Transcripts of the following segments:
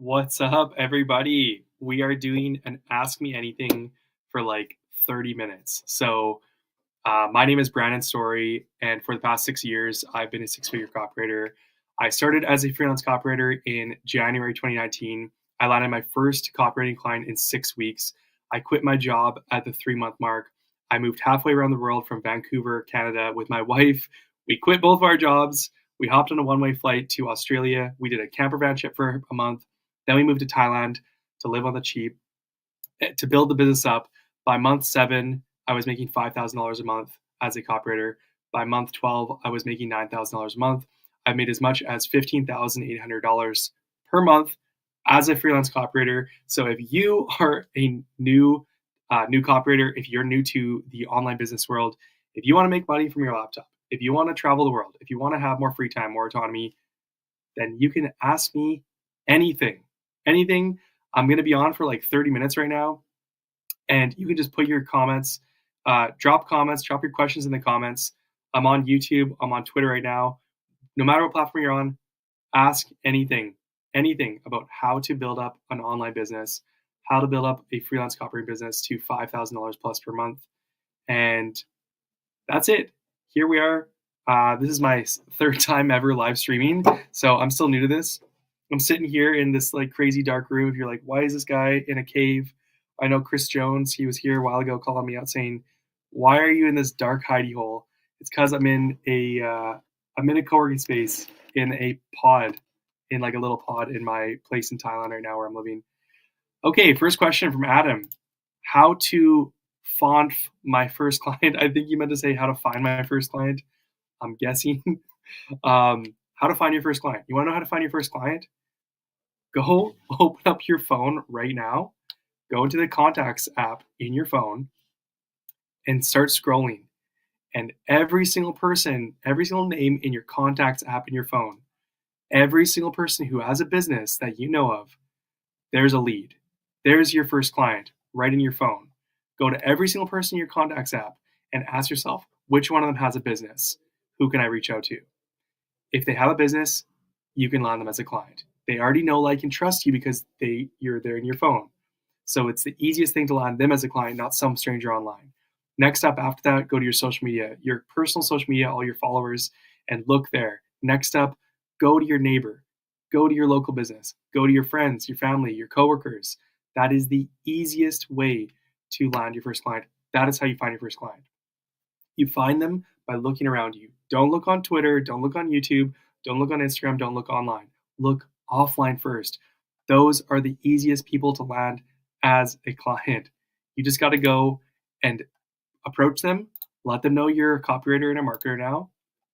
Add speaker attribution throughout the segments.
Speaker 1: What's up, everybody? We are doing an Ask Me Anything for like 30 minutes. My name is Brandon Story, and for the past 6 years, I've been a six-figure copywriter. I started as a freelance copywriter in January 2019. I landed my first copywriting client in 6 weeks. I quit my job at the 3-month mark. I moved halfway around the world from Vancouver, Canada with my wife. We quit both of our jobs. We hopped on a one-way flight to Australia. We did a camper van trip for a month. Then we moved to Thailand to live on the cheap, to build the business up. By month 7, I was making $5,000 a month as a copywriter. By month 12, I was making $9,000 a month. I've made as much as $15,800 per month as a freelance copywriter. So if you are a new copywriter, if you're new to the online business world, if you want to make money from your laptop, if you want to travel the world, if you want to have more free time, more autonomy, then you can ask me anything. Anything. I'm going to be on for like 30 minutes right now, and you can just put your comments, drop your questions in the comments. I'm on YouTube. I'm on Twitter right now. No matter what platform you're on, ask anything about how to build up an online business, how to build up a freelance copywriting business to $5,000 plus per month. And that's it. Here we are. This is my third time ever live streaming, so I'm still new to this. I'm sitting here in this like crazy dark room. If you're like, why is this guy in a cave? I know Chris Jones, he was here a while ago calling me out saying, why are you in this dark hidey hole? It's because I'm in a co-working space in a pod, in like a little pod in my place in Thailand right now where I'm living. Okay, first question from Adam. How to find my first client? I think you meant to say how to find my first client. I'm guessing. How to find your first client. You want to know how to find your first client? Go open up your phone right now. Go into the contacts app in your phone and start scrolling. And every single person, every single name in your contacts app in your phone, every single person who has a business that you know of, there's a lead. There's your first client right in your phone. Go to every single person in your contacts app and ask yourself, which one of them has a business? Who can I reach out to? If they have a business, you can land them as a client. They already know, like, and trust you because you're there in your phone. So it's the easiest thing to land them as a client, not some stranger online. Next up after that, go to your social media, your personal social media, all your followers, and look there. Next up, go to your neighbor, go to your local business, go to your friends, your family, your coworkers. That is the easiest way to land your first client. That is how you find your first client. You find them by looking around you. Don't look on Twitter, don't look on YouTube, don't look on Instagram, don't look online. Look offline first. Those are the easiest people to land as a client. You just got to go and approach them, let them know you're a copywriter and a marketer now,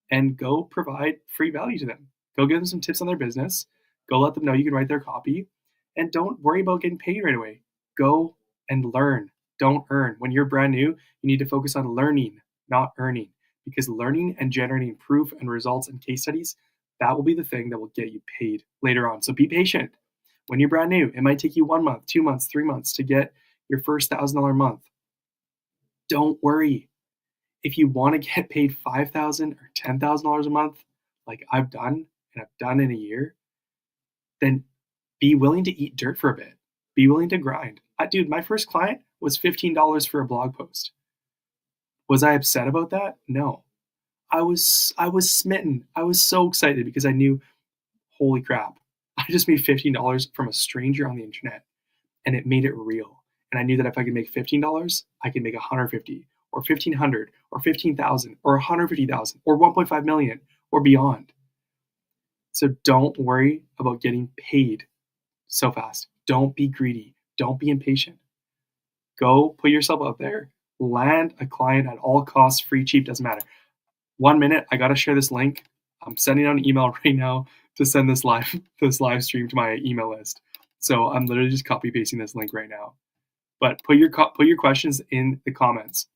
Speaker 1: and go provide free value to them. Go give them some tips on their business. Go let them know you can write their copy, and don't worry about getting paid right away. Go and learn. Don't earn. When you're brand new, you need to focus on learning, not earning, because learning and generating proof and results and case studies, that will be the thing that will get you paid later on. So be patient. When you're brand new, it might take you 1 month, 2 months, 3 months to get your first $1,000 month. Don't worry. If you want to get paid $5,000 or $10,000 a month, like I've done in a year, then be willing to eat dirt for a bit. Be willing to grind. Dude, my first client was $15 for a blog post. Was I upset about that? No. I was smitten. I was so excited because I knew, holy crap, I just made $15 from a stranger on the internet, and it made it real. And I knew that if I could make $15, I could make $150 or $1,500 or $15,000 or $150,000 or $1.5 million or beyond. So don't worry about getting paid so fast. Don't be greedy. Don't be impatient. Go put yourself out there. Land a client at all costs, free, cheap, doesn't matter. 1 minute, I gotta share this link. I'm sending out an email right now to send this live stream to my email list. So I'm literally just copy pasting this link right now. But put your questions in the comments.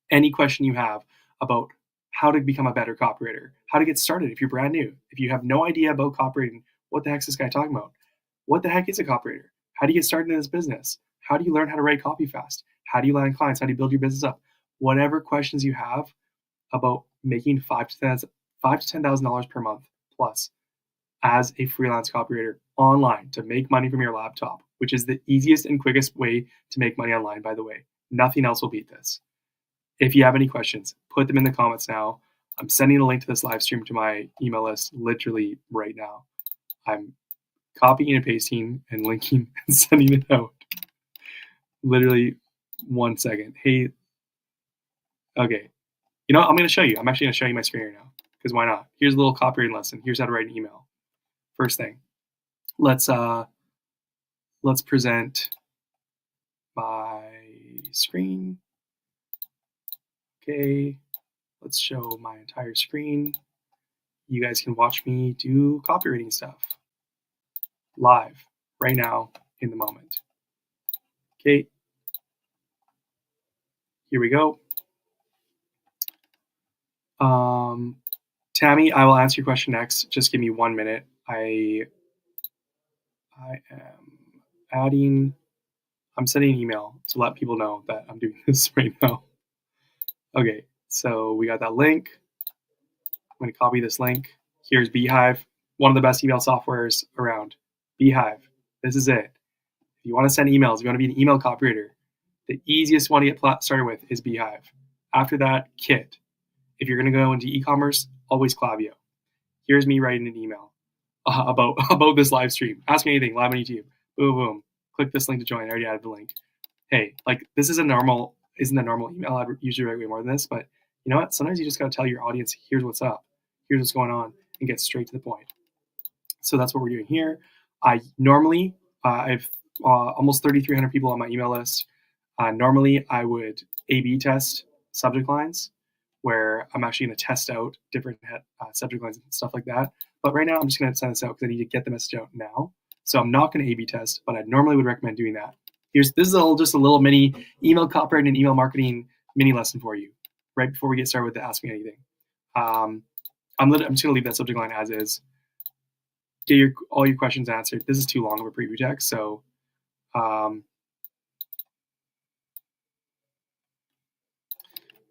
Speaker 1: Any question you have about how to become a better copywriter, how to get started if you're brand new, if you have no idea about copywriting, what the heck is this guy talking about? What the heck is a copywriter? How do you get started in this business? How do you learn how to write copy fast? How do you land clients? How do you build your business up? Whatever questions you have about making $5,000 to $10,000 per month plus, as a freelance copywriter online to make money from your laptop, which is the easiest and quickest way to make money online, by the way. Nothing else will beat this. If you have any questions, put them in the comments now. I'm sending a link to this live stream to my email list literally right now. I'm copying and pasting and linking and sending it out. Literally 1 second. Hey, okay. You know what? I'm going to show you. I'm actually going to show you my screen right now because why not? Here's a little copywriting lesson. Here's how to write an email. First thing, let's present my screen. Okay, let's show my entire screen. You guys can watch me do copywriting stuff live right now in the moment. Okay, here we go. Tammy, I will answer your question next. Just give me 1 minute. I am sending an email to let people know that I'm doing this right now. Okay, so we got that link. I'm going to copy this link. Here's Beehive, one of the best email softwares around. Beehive, this is it. If you want to send emails, if you want to be an email copywriter, the easiest one to get started with is Beehive. After that, Kit. If you're going to go into e-commerce, always Klaviyo. Here's me writing an email about this live stream. Ask me anything, live on YouTube. Boom, boom. Click this link to join. I already added the link. Hey, like this isn't a normal email. I'd usually write way more than this, but you know what? Sometimes you just got to tell your audience, here's what's up, here's what's going on, and get straight to the point. So that's what we're doing here. I have almost 3,300 people on my email list. Normally, I would A/B test subject lines, where I'm actually going to test out different subject lines and stuff like that. But right now, I'm just going to send this out because I need to get the message out now. So I'm not going to A/B test, but I normally would recommend doing that. This is just a little mini email copywriting and email marketing mini lesson for you, right before we get started with the Ask Me Anything. I'm just going to leave that subject line as is. Get all your questions answered. This is too long of a preview text, so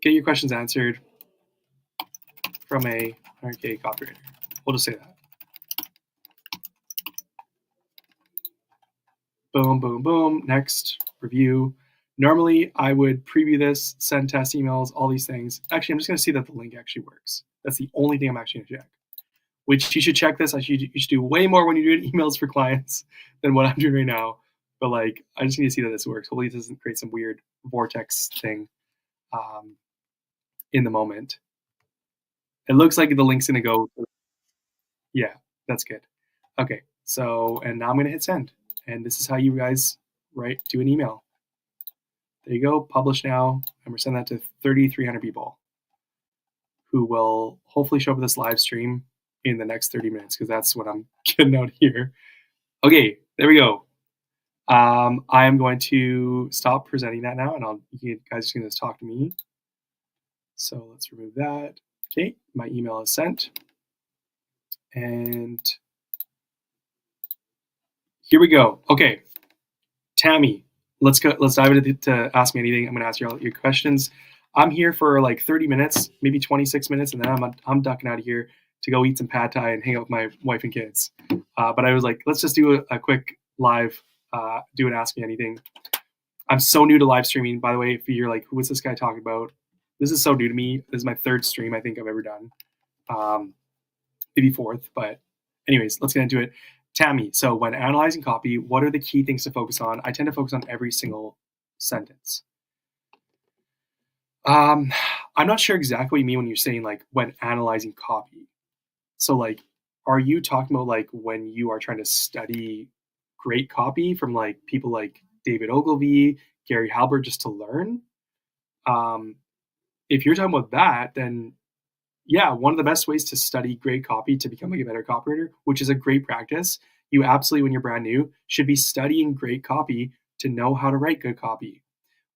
Speaker 1: get your questions answered from a 100K copywriter. We'll just say that. Boom, boom, boom. Next, review. Normally, I would preview this, send test emails, all these things. Actually, I'm just going to see that the link actually works. That's the only thing I'm actually going to check. Which you should check this. You should do way more when you're doing emails for clients than what I'm doing right now. But like, I just need to see that this works. Hopefully, it doesn't create some weird vortex thing in the moment. It looks like the link's going to go. Yeah, that's good. Okay, so, and now I'm going to hit send. And this is how you guys do an email. There you go, publish now. And we're sending that to 3,300 people who will hopefully show up at this live stream in the next 30 minutes because that's what I'm getting out here. Okay, there we go. I am going to stop presenting that now, and you guys can just talk to me. So let's remove that. Okay, my email is sent. And here we go. Okay, Tammy, let's go. Let's dive into to Ask Me Anything. I'm going to ask you all your questions. I'm here for like 30 minutes, maybe 26 minutes, and then I'm ducking out of here to go eat some pad thai and hang out with my wife and kids. But I was like, let's just do a quick live, do an Ask Me Anything. I'm so new to live streaming, by the way. If you're like, who is this guy talking about? This is so new to me. This is my third stream I think I've ever done. Maybe fourth, but anyways, let's get into it. Tammy, so when analyzing copy, what are the key things to focus on? I tend to focus on every single sentence. I'm not sure exactly what you mean when you're saying like when analyzing copy. So like, are you talking about like when you are trying to study great copy from like people like David Ogilvy, Gary Halbert, just to learn? If you're talking about that, then yeah, one of the best ways to study great copy to become like a better copywriter, which is a great practice. You absolutely, when you're brand new, should be studying great copy to know how to write good copy.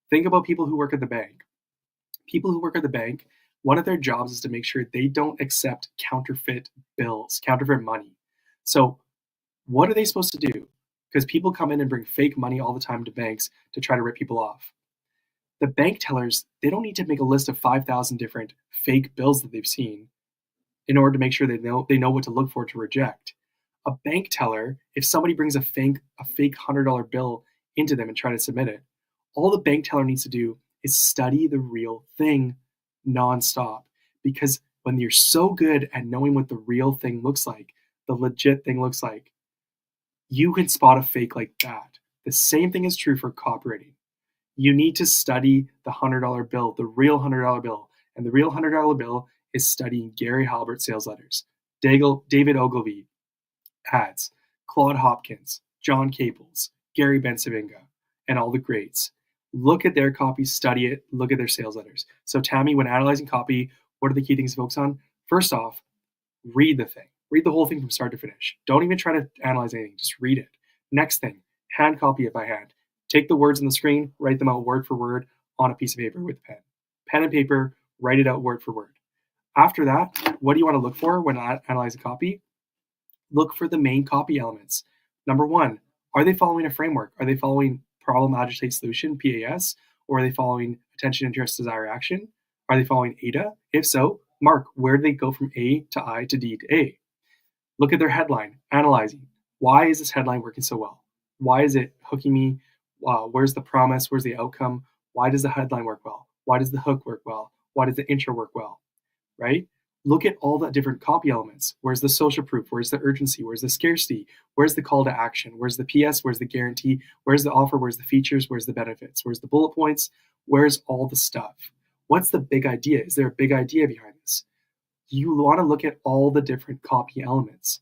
Speaker 1: Think about people who work at the bank. People who work at the bank, one of their jobs is to make sure they don't accept counterfeit bills, counterfeit money. So what are they supposed to do? Because people come in and bring fake money all the time to banks to try to rip people off. The bank tellers, they don't need to make a list of 5,000 different fake bills that they've seen in order to make sure they know what to look for to reject. A bank teller, if somebody brings a fake $100 bill into them and try to submit it, all the bank teller needs to do is study the real thing nonstop. Because when you're so good at knowing what the real thing looks like, the legit thing looks like, you can spot a fake like that. The same thing is true for copywriting. You need to study the $100 bill, the real $100 bill. And the real $100 bill is studying Gary Halbert sales letters, David Ogilvy ads, Claude Hopkins, John Caples, Gary Bensavinga, and all the greats. Look at their copy, study it, look at their sales letters. So Tammy, when analyzing copy, what are the key things to focus on? First off, read the thing. Read the whole thing from start to finish. Don't even try to analyze anything. Just read it. Next thing, hand copy it by hand. Take the words on the screen, write them out word for word on a piece of paper with a pen. Pen and paper, write it out word for word. After that, what do you want to look for when analyzing copy? Look for the main copy elements. Number one, are they following a framework? Are they following problem, agitate, solution, PAS? Or are they following attention, interest, desire, action? Are they following AIDA? If so, mark where do they go from A to I to D to A. Look at their headline, analyzing. Why is this headline working so well? Why is it hooking me? Where's the promise? Where's the outcome? Why does the headline work well? Why does the hook work well? Why does the intro work well? Right? Look at all the different copy elements. Where's the social proof? Where's the urgency? Where's the scarcity? Where's the call to action? Where's the PS? Where's the guarantee? Where's the offer? Where's the features? Where's the benefits? Where's the bullet points? Where's all the stuff? What's the big idea? Is there a big idea behind this? You want to look at all the different copy elements.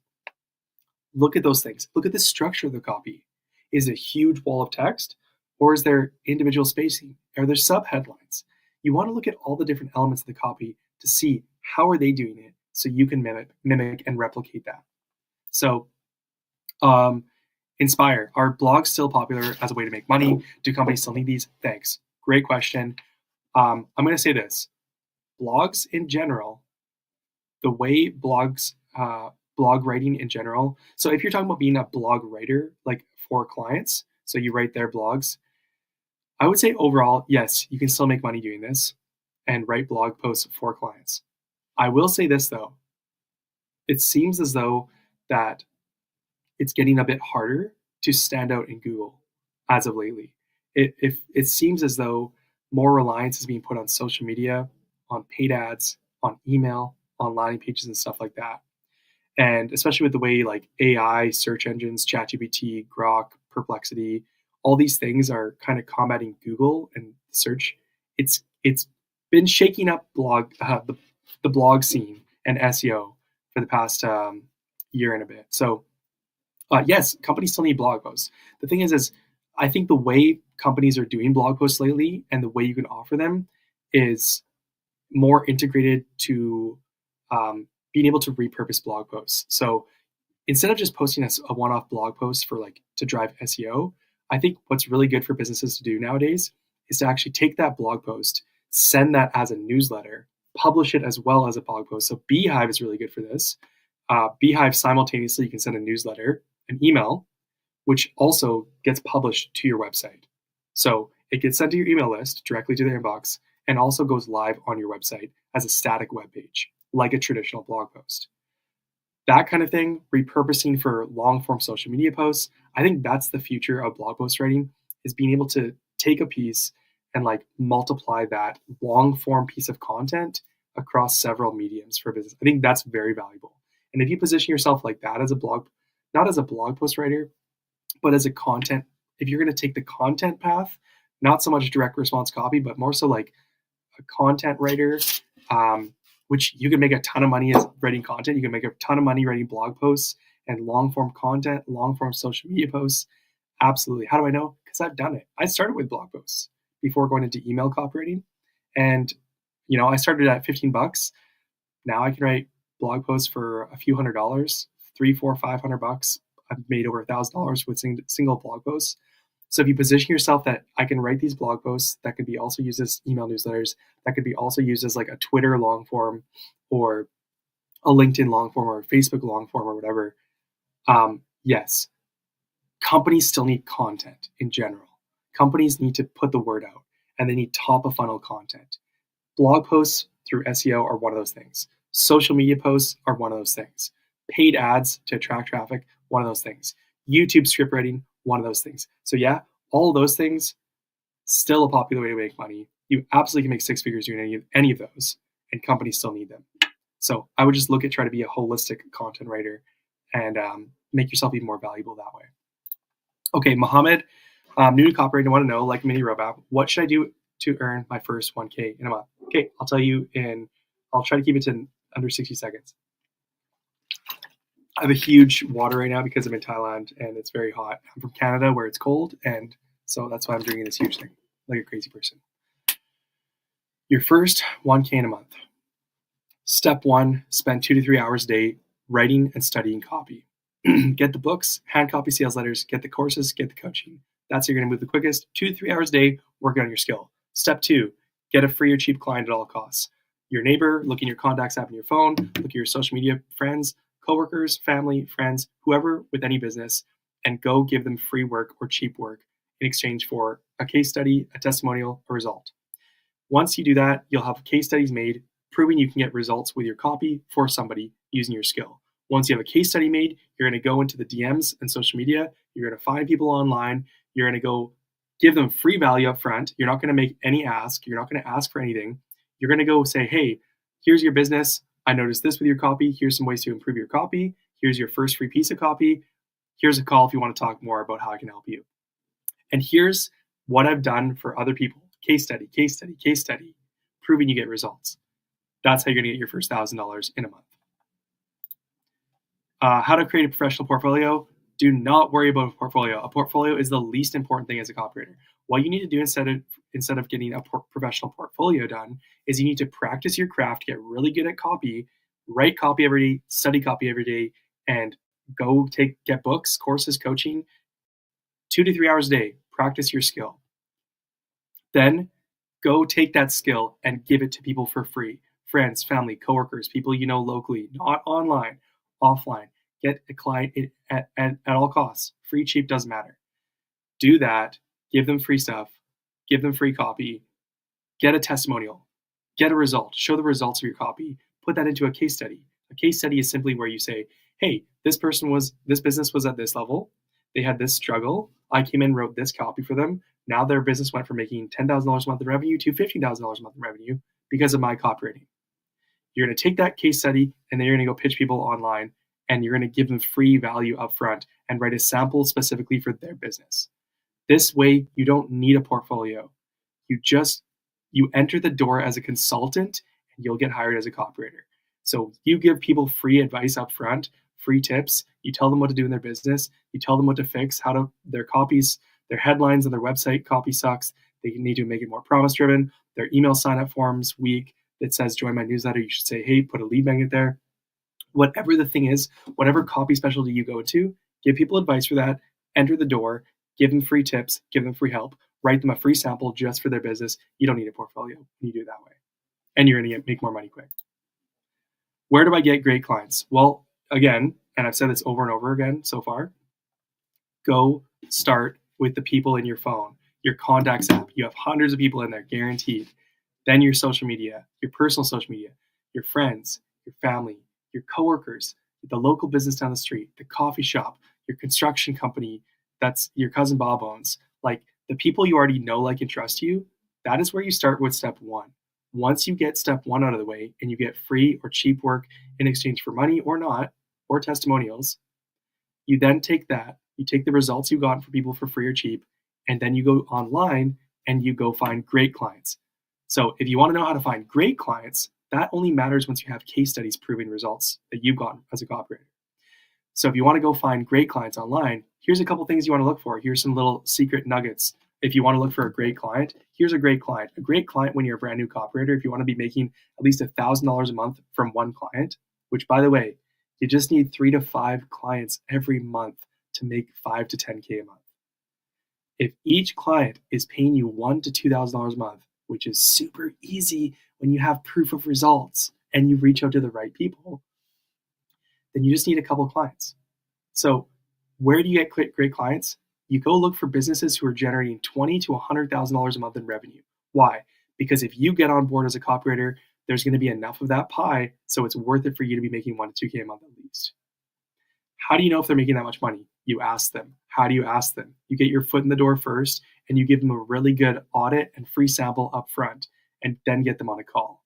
Speaker 1: Look at those things. Look at the structure of the copy. Is it a huge wall of text, or is there individual spacing? Are there subheadlines? You want to look at all the different elements of the copy to see how are they doing it so you can mimic and replicate that. So Inspire. Are blogs still popular as a way to make money? Do companies still need these? Thanks. Great question. I'm going to say this. Blogs in general, the way blog writing in general. So if you're talking about being a blog writer, like for clients, so you write their blogs, I would say overall, yes, you can still make money doing this and write blog posts for clients. I will say this though, it seems as though that it's getting a bit harder to stand out in Google as of lately. It seems as though more reliance is being put on social media, on paid ads, on email, on landing pages and stuff like that. And especially with the way like AI, search engines, ChatGPT, Grok, Perplexity, all these things are kind of combating Google and search. It's been shaking up the blog scene and SEO for the past year and a bit. So yes, companies still need blog posts. The thing is I think the way companies are doing blog posts lately and the way you can offer them is more integrated to being able to repurpose blog posts. So instead of just posting a one-off blog post for like to drive SEO, I think what's really good for businesses to do nowadays is to actually take that blog post, send that as a newsletter, publish it as well as a blog post. So Beehive is really good for this. Beehive simultaneously, you can send a newsletter, an email, which also gets published to your website. So it gets sent to your email list directly to their inbox and also goes live on your website as a static web page, like a traditional blog post. That kind of thing, repurposing for long form social media posts. I think that's the future of blog post writing, is being able to take a piece and like multiply that long form piece of content across several mediums for business. I think that's very valuable. And if you position yourself like that as a blog, not as a blog post writer, but as a content, if you're going to take the content path, not so much direct response copy, but more so like a content writer, which you can make a ton of money as writing content. You can make a ton of money writing blog posts and long form content, long form social media posts. Absolutely. How do I know? Because I've done it. I started with blog posts before going into email copywriting. And, I started at $15. Now I can write blog posts for a few $100, $300, $400, $500. I've made over $1,000 with single blog posts. So if you position yourself that I can write these blog posts that could be also used as email newsletters, that could be also used as like a Twitter long form or a LinkedIn long form or a Facebook long form or whatever. Yes, companies still need content in general. Companies need to put the word out and they need top of funnel content. Blog posts through SEO are one of those things. Social media posts are one of those things. Paid ads to attract traffic, one of those things. YouTube script writing, one of those things. So yeah, all of those things, still a popular way to make money. You absolutely can make six figures doing any of those, and companies still need them. So I would just look at try to be a holistic content writer and make yourself even more valuable that way. Okay, Mohammed, new to copywriting, I want to know, like Mini Robot, what should I do to earn my first 1K in a month? Okay, I'll tell you I'll try to keep it to under 60 seconds. I have a huge water right now because I'm in Thailand and it's very hot. I'm from Canada where it's cold, and so that's why I'm drinking this huge thing, like a crazy person. Your first 1K in a month. Step one, spend 2 to 3 hours a day writing and studying copy. Get the books, hand copy sales letters, get the courses, get the coaching. That's how you're going to move the quickest. 2 to 3 hours a day, working on your skill. Step two, get a free or cheap client at all costs. Your neighbor, look in your contacts app on your phone, look at your social media friends, coworkers, family, friends, whoever with any business, and go give them free work or cheap work in exchange for a case study, a testimonial, a result. Once you do that, you'll have case studies made proving you can get results with your copy for somebody using your skill. Once you have a case study made, you're going to go into the DMs and social media. You're going to find people online. You're going to go give them free value up front. You're not going to make any ask. You're not going to ask for anything. You're going to go say, hey, here's your business. I noticed this with your copy. Here's some ways to improve your copy. Here's your first free piece of copy. Here's a call if you want to talk more about how I can help you. And here's what I've done for other people. Case study, case study, case study, proving you get results. That's how you're going to get your first $1,000 in a month. How to create a professional portfolio. Do not worry about a portfolio. A portfolio is the least important thing as a copywriter. What you need to do instead of getting a professional portfolio done is you need to practice your craft, get really good at copy, write copy every day, study copy every day, and go get books, courses, coaching, 2 to 3 hours a day. Practice your skill. Then go take that skill and give it to people for free. Friends, family, coworkers, people you know locally, not online, offline. Get a client at all costs. Free, cheap, doesn't matter. Do that. Give them free stuff. Give them free copy. Get a testimonial. Get a result. Show the results of your copy. Put that into a case study. A case study is simply where you say, hey, this business was at this level. They had this struggle. I came in, wrote this copy for them. Now their business went from making $10,000 a month in revenue to $15,000 a month in revenue because of my copywriting. You're going to take that case study and then you're going to go pitch people online, and you're going to give them free value up front and write a sample specifically for their business. This way, you don't need a portfolio. You enter the door as a consultant and you'll get hired as a copywriter. So you give people free advice up front, free tips. You tell them what to do in their business. You tell them what to fix, their copies, their headlines on their website copy sucks. They need to make it more promise driven. Their email sign up forms weak. It says join my newsletter. You should say, hey, put a lead magnet there. Whatever the thing is, whatever copy specialty you go to, give people advice for that, enter the door, give them free tips, give them free help, write them a free sample just for their business. You don't need a portfolio. You do it that way. And you're going to make more money quick. Where do I get great clients? Well, again, and I've said this over and over again so far, go start with the people in your phone, your contacts app. You have hundreds of people in there, guaranteed. Then your social media, your personal social media, your friends, your family, your coworkers, the local business down the street, the coffee shop, your construction company, that's your cousin Bob owns. Like the people you already know, like, and trust you, that is where you start with step one. Once you get step one out of the way and you get free or cheap work in exchange for money or not, or testimonials, you then take that, you take the results you got from people for free or cheap, and then you go online and you go find great clients. So if you want to know how to find great clients, that only matters once you have case studies proving results that you've gotten as a copywriter. So if you want to go find great clients online, here's a couple things you want to look for. Here's some little secret nuggets. If you want to look for a great client, here's a great client. A great client when you're a brand new copywriter, if you want to be making at least $1,000 a month from one client, which, by the way, you just need 3 to 5 clients every month to make $5 to $10K a month. If each client is paying you $1,000 to $2,000 a month, which is super easy when you have proof of results and you reach out to the right people, then you just need a couple of clients. So where do you get great clients? You go look for businesses who are generating $20,000 to $100,000 a month in revenue. Why? Because if you get on board as a copywriter, there's going to be enough of that pie, so it's worth it for you to be making $1 to $2K a month at least. How do you know if they're making that much money? You ask them. How do you ask them? You get your foot in the door first and you give them a really good audit and free sample up front and then get them on a call.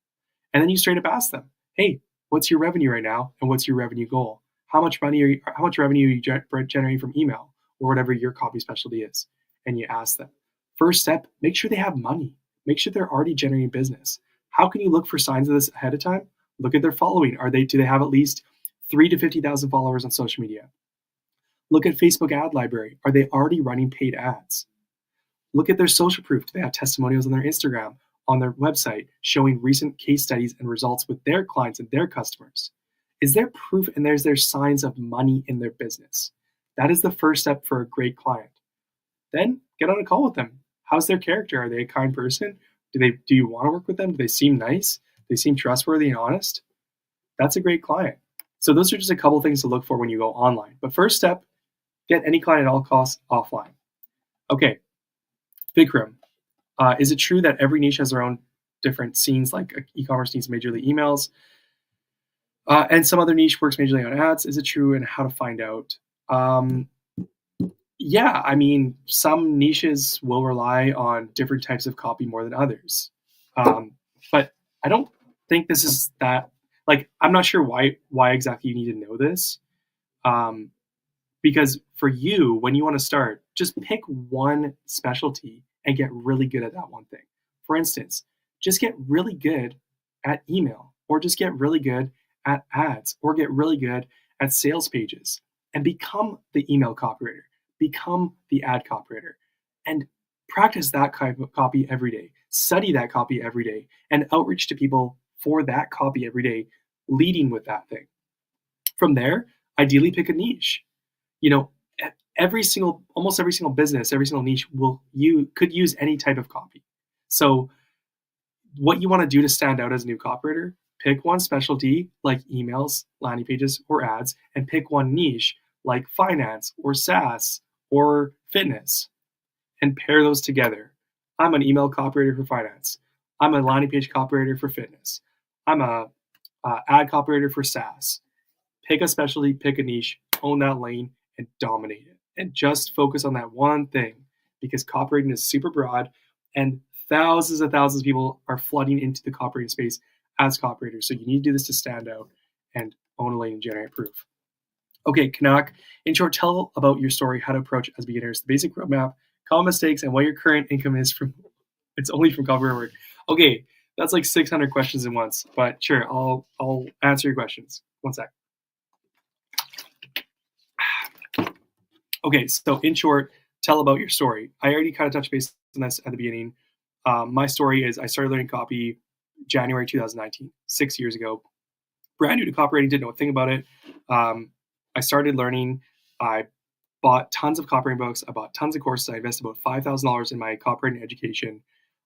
Speaker 1: And then you straight up ask them, hey, what's your revenue right now? And what's your revenue goal? How much revenue are you generating from email or whatever your copy specialty is? And you ask them. First step, make sure they have money. Make sure they're already generating business. How can you look for signs of this ahead of time? Look at their following. Do they have at least 3 to 50,000 followers on social media? Look at Facebook ad library. Are they already running paid ads? Look at their social proof. Do they have testimonials on their Instagram, on their website, showing recent case studies and results with their clients and their customers? Is there proof and there's their signs of money in their business? That is the first step for a great client. Then get on a call with them. How's their character? Are they a kind person? Do you want to work with them? Do they seem nice? Do they seem trustworthy and honest? That's a great client. So those are just a couple things to look for when you go online. But first step, get any client at all costs offline. Okay, big room. Is it true that every niche has their own different scenes, like e-commerce needs majorly emails, and some other niche works majorly on ads? Is it true, and how to find out? Yeah, I mean, some niches will rely on different types of copy more than others. But I don't think this is that, like, I'm not sure why exactly you need to know this. Because for you, when you want to start, just pick one specialty and get really good at that one thing. For instance, just get really good at email, or just get really good at ads, or get really good at sales pages and become the email copywriter, become the ad copywriter, and practice that type of copy every day. Study that copy every day and outreach to people for that copy every day, leading with that thing. From there, ideally pick a niche. You know, almost every single business, every single niche could use any type of copy. So what you want to do to stand out as a new copywriter, pick one specialty like emails, landing pages, or ads, and pick one niche like finance or SaaS or fitness, and pair those together. I'm an email copywriter for finance. I'm a landing page copywriter for fitness. I'm a ad copywriter for SaaS. Pick a specialty, pick a niche, own that lane, and dominate it. And just focus on that one thing, because copywriting is super broad and thousands and thousands of people are flooding into the copywriting space as copywriters. So you need to do this to stand out and own a lane and generate proof. Okay, Canuck, in short, tell about your story, how to approach as beginners, the basic roadmap, common mistakes, and what your current income is from. It's only from copywriting work. Okay, that's like 600 questions in once, but sure, I'll answer your questions. One sec. Okay, so in short, tell about your story. I already kind of touched base on this at the beginning. My story is I started learning copy January 2019, 6 years ago. Brand new to copywriting, didn't know a thing about it. I started learning. I bought tons of copywriting books. I bought tons of courses. I invested about $5,000 in my copywriting education.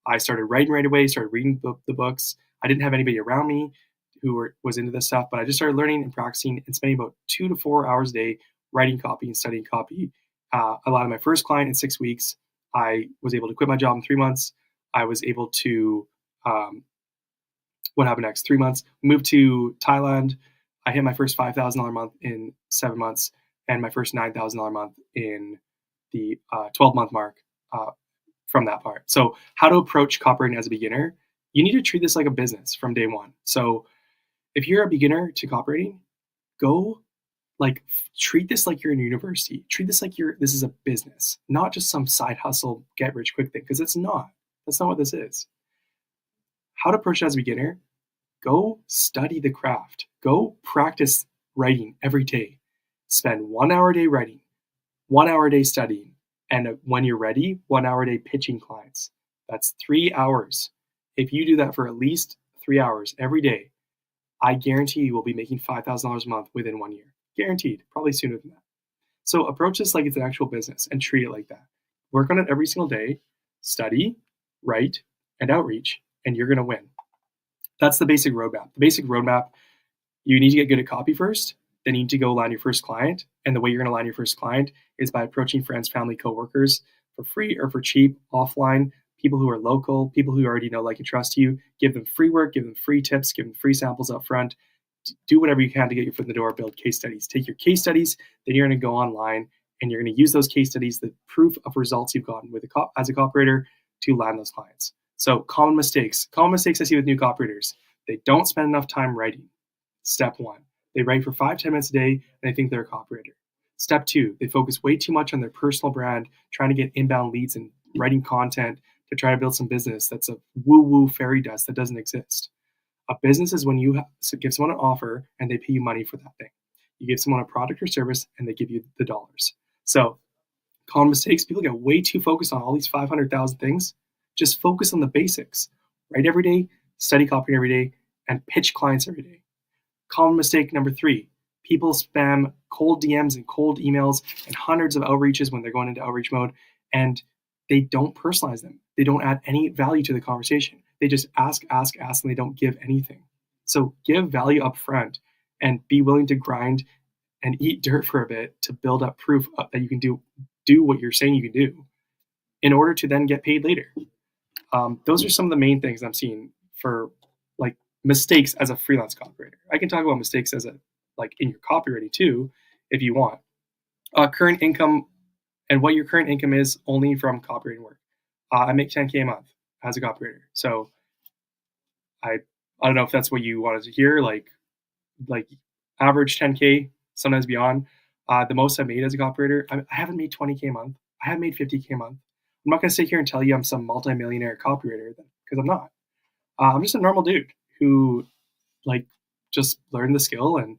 Speaker 1: I started writing right away, started reading the books. I didn't have anybody around me who was into this stuff, but I just started learning and practicing and spending about 2 to 4 hours a day writing copy and studying copy. I landed my first client in 6 weeks. I was able to quit my job in 3 months. I was able to, what happened next? 3 months, moved to Thailand. I hit my first $5,000 a month in 7 months and my first $9,000 a month in the 12-month mark from that part. So how to approach copywriting as a beginner, you need to treat this like a business from day one. So if you're a beginner to copywriting, treat this like you're in university. Treat this like this is a business, not just some side hustle, get rich quick thing, because it's not. That's not what this is. How to approach it as a beginner, go study the craft. Go practice writing every day. Spend 1 hour a day writing, 1 hour a day studying, and when you're ready, 1 hour a day pitching clients. That's 3 hours. If you do that for at least 3 hours every day, I guarantee you will be making $5,000 a month within 1 year. Guaranteed, probably sooner than that. So approach this like it's an actual business and treat it like that. Work on it every single day, study, write, and outreach, and you're going to win. That's the basic roadmap. The basic roadmap, you need to get good at copy first, then you need to go land your first client. And the way you're going to land your first client is by approaching friends, family, coworkers for free or for cheap, offline, people who are local, people who already know, like, and trust you. Give them free work, give them free tips, give them free samples up front. do whatever you can to get your foot in the door, build case studies. Take your case studies, then you're going to go online and you're going to use those case studies, the proof of results you've gotten with as a copywriter, to land those clients. So common mistakes I see with new copywriters: they don't spend enough time writing. Step one, they write for 5-10 minutes a day and they think they're a copywriter. Step two, they focus way too much on their personal brand, trying to get inbound leads and writing content to try to build some business that's a woo-woo fairy dust that doesn't exist. A business is when you give someone an offer and they pay you money for that thing. You give someone a product or service and they give you the dollars. So common mistakes, people get way too focused on all these 500,000 things. Just focus on the basics. Write every day, study copy every day, and pitch clients every day. Common mistake number 3, people spam cold DMs and cold emails and hundreds of outreaches when they're going into outreach mode, and they don't personalize them. They don't add any value to the conversation. They just ask, and they don't give anything. So give value up front and be willing to grind and eat dirt for a bit to build up proof that you can do what you're saying you can do in order to then get paid later. Those are some of the main things I'm seeing for like mistakes as a freelance copywriter. I can talk about mistakes as in your copywriting too, if you want. Current income and what your current income is only from copywriting work. I make 10K a month as a copywriter. So I don't know if that's what you wanted to hear, like average 10K, sometimes beyond. The most I've made as a copywriter, I haven't made 20K a month. I haven't made 50K a month. I'm not going to sit here and tell you I'm some multimillionaire copywriter because I'm not. I'm just a normal dude who just learned the skill and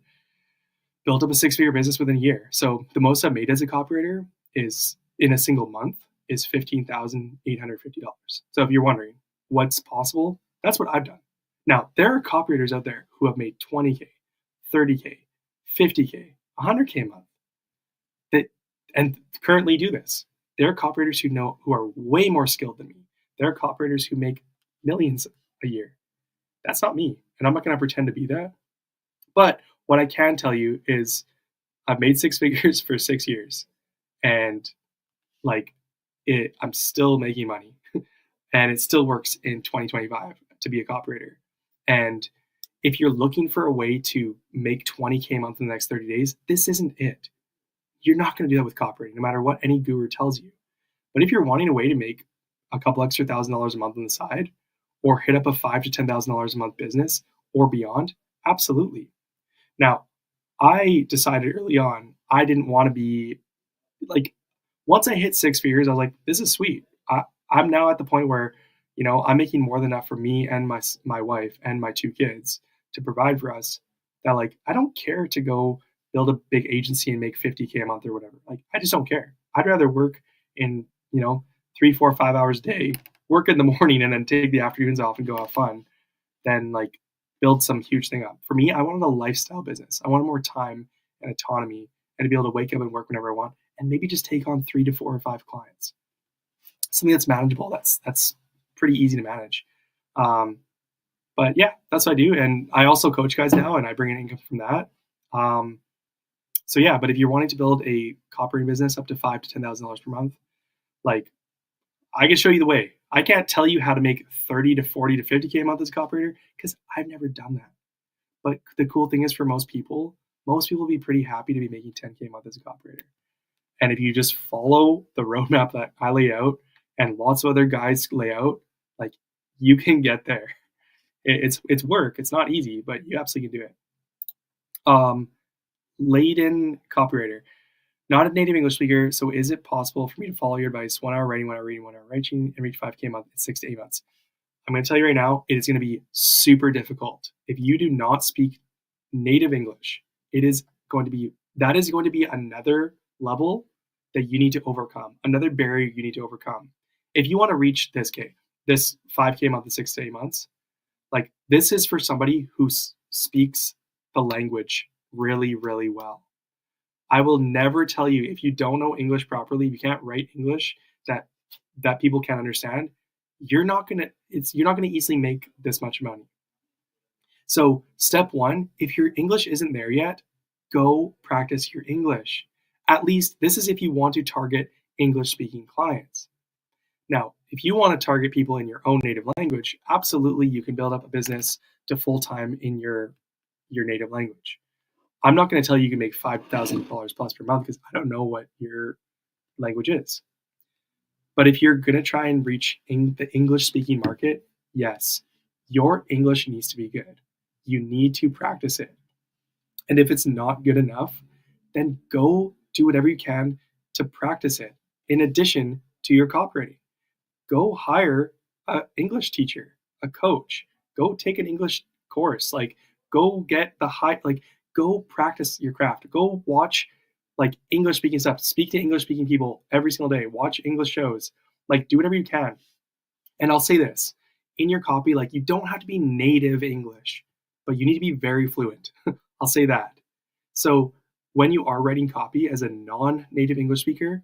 Speaker 1: built up a 6-figure business within a year. So the most I've made as a copywriter is in a single month is $15,850. So if you're wondering what's possible, that's what I've done. Now, there are copywriters out there who have made 20K, 30K, 50K, 100K a month and currently do this. There are copywriters who are way more skilled than me. There are copywriters who make millions a year. That's not me, and I'm not going to pretend to be that. But what I can tell you is I've made 6 figures for 6 years, and I'm still making money, and it still works in 2025 to be a copywriter. And if you're looking for a way to make 20K a month in the next 30 days, this isn't it. You're not going to do that with copywriting, no matter what any guru tells you. But if you're wanting a way to make a couple extra $1,000 a month on the side, or hit up a $5,000 to $10,000 a month business or beyond, absolutely. Now, I decided early on I didn't want to be once I hit 6 figures, I was like, this is sweet. I'm now at the point where, I'm making more than enough for me and my wife and my 2 kids to provide for us that I don't care to go build a big agency and make 50K a month or whatever. I just don't care. I'd rather work in, 3, 4, 5 hours a day, work in the morning and then take the afternoons off and go have fun than build some huge thing up. For me, I wanted a lifestyle business. I wanted more time and autonomy and to be able to wake up and work whenever I want and maybe just take on 3 to 4 or 5 clients. Something that's manageable. That's pretty easy to manage. But yeah, that's what I do. And I also coach guys now and I bring in income from that. So yeah, but if you're wanting to build a copywriting business up to $5,000 to $10,000 per month, I can show you the way. I can't tell you how to make 30 to 40 to 50K a month as a copywriter because I've never done that. But the cool thing is for most people will be pretty happy to be making 10K a month as a copywriter. And if you just follow the roadmap that I lay out and lots of other guys lay out, you can get there. It's work. It's not easy, but you absolutely can do it. Laden copywriter. Not a native English speaker, so is it possible for me to follow your advice? 1 hour writing, 1 hour reading, 1 hour writing, and reach 5K a month in 6 to 8 months. I'm going to tell you right now, it is going to be super difficult. If you do not speak native English, that is going to be another level that you need to overcome, another barrier you need to overcome. If you want to reach this 5K a month in 6 to 8 months, this is for somebody who speaks the language really, really well. I will never tell you if you don't know English properly, if you can't write English that people can't understand, you're not gonna easily make this much money. So step 1, if your English isn't there yet, go practice your English. At least this is if you want to target English speaking clients. Now, if you want to target people in your own native language, absolutely you can build up a business to full-time in your your native language. I'm not going to tell you you can make $5,000 plus per month because I don't know what your language is. But if you're going to try and reach the English speaking market, yes, your English needs to be good. You need to practice it. And if it's not good enough, then go do whatever you can to practice it in addition to your copywriting. Go hire an English teacher, a coach. Go take an English course. Like, go get go practice your craft. Go watch like English speaking stuff. Speak to English speaking people every single day. Watch English shows. Like, do whatever you can. And I'll say this in your copy, like, you don't have to be native English, but you need to be very fluent. I'll say that. So when you are writing copy as a non-native English speaker,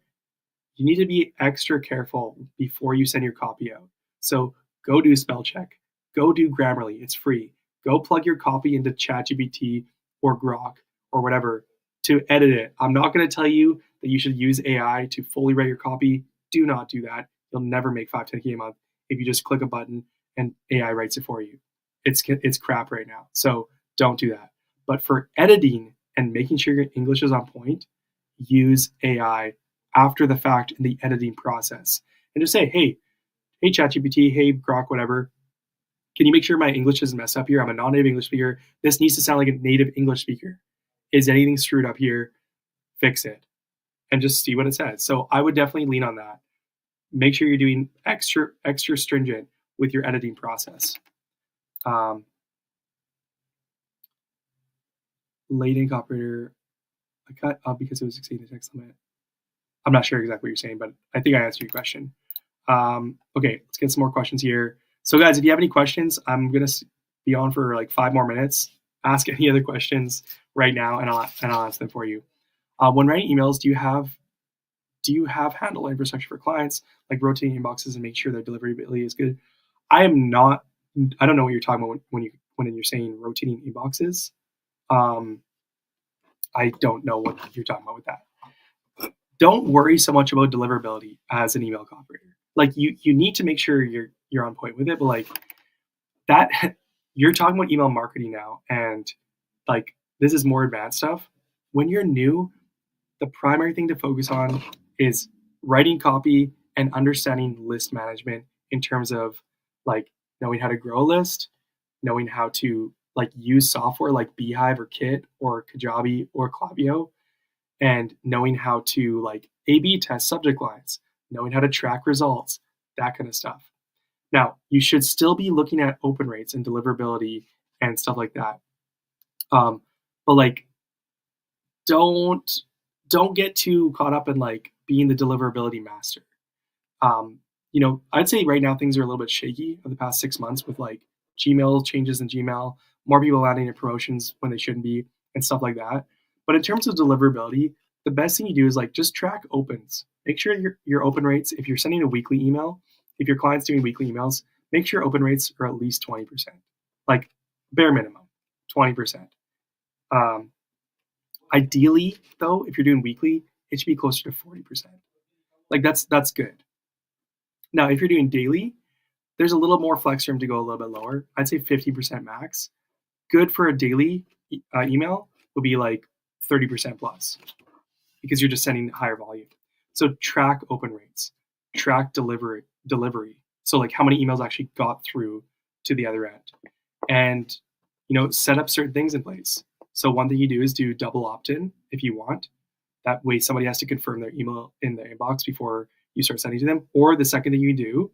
Speaker 1: you need to be extra careful before you send your copy out. So go do spell check, go do Grammarly, it's free. Go plug your copy into ChatGPT or Grok or whatever to edit it. I'm not going to tell you that you should use AI to fully write your copy. Do not do that. You'll never make 5-10K a month if you just click a button and AI writes it for you. It's crap right now. So don't do that. But for editing and making sure your English is on point, use AI after the fact in the editing process. And just say, hey ChatGPT, hey Grok, whatever, can you make sure my English isn't messed up here? I'm a non-native English speaker. This needs to sound like a native English speaker. Is anything screwed up here? Fix it. And just see what it says. So I would definitely lean on that. Make sure you're doing extra stringent with your editing process. Late in operator, I cut up because it was exceeding the text limit. I'm not sure exactly what you're saying, but I think I answered your question. Okay, let's get some more questions here. So guys, if you have any questions, I'm going to be on for like 5 more minutes. Ask any other questions right now, and I'll answer them for you. When writing emails, do you have handle infrastructure for clients, like rotating inboxes and make sure their deliverability is good? I don't know what you're talking about when you're saying rotating inboxes. I don't know what you're talking about with that. Don't worry so much about deliverability as an email copywriter. Like, you need to make sure you're on point with it, but like that, you're talking about email marketing now, and like this is more advanced stuff. When you're new, the primary thing to focus on is writing copy and understanding list management in terms of like knowing how to grow a list, knowing how to like use software like Beehive or Kit or Kajabi or Klaviyo, and knowing how to like A/B test subject lines, knowing how to track results, that kind of stuff. Now, you should still be looking at open rates and deliverability and stuff like that. But like, don't get too caught up in like being the deliverability master. I'd say right now things are a little bit shaky over the past 6 months with like Gmail changes in Gmail, more people landing in promotions when they shouldn't be, and stuff like that. But in terms of deliverability, the best thing you do is like just track opens. Make sure your open rates, if you're sending a weekly email, if your client's doing weekly emails, make sure open rates are at least 20%. Like, bare minimum, 20%. Ideally, though, if you're doing weekly, it should be closer to 40%. Like, that's good. Now, if you're doing daily, there's a little more flex room to go a little bit lower. I'd say 50% max. Good for a daily email would be like 30% plus, because you're just sending higher volume. So track open rates, track delivery. So like how many emails actually got through to the other end, and set up certain things in place. So one thing you do is do double opt-in if you want. That way somebody has to confirm their email in their inbox before you start sending to them. Or the second thing you do,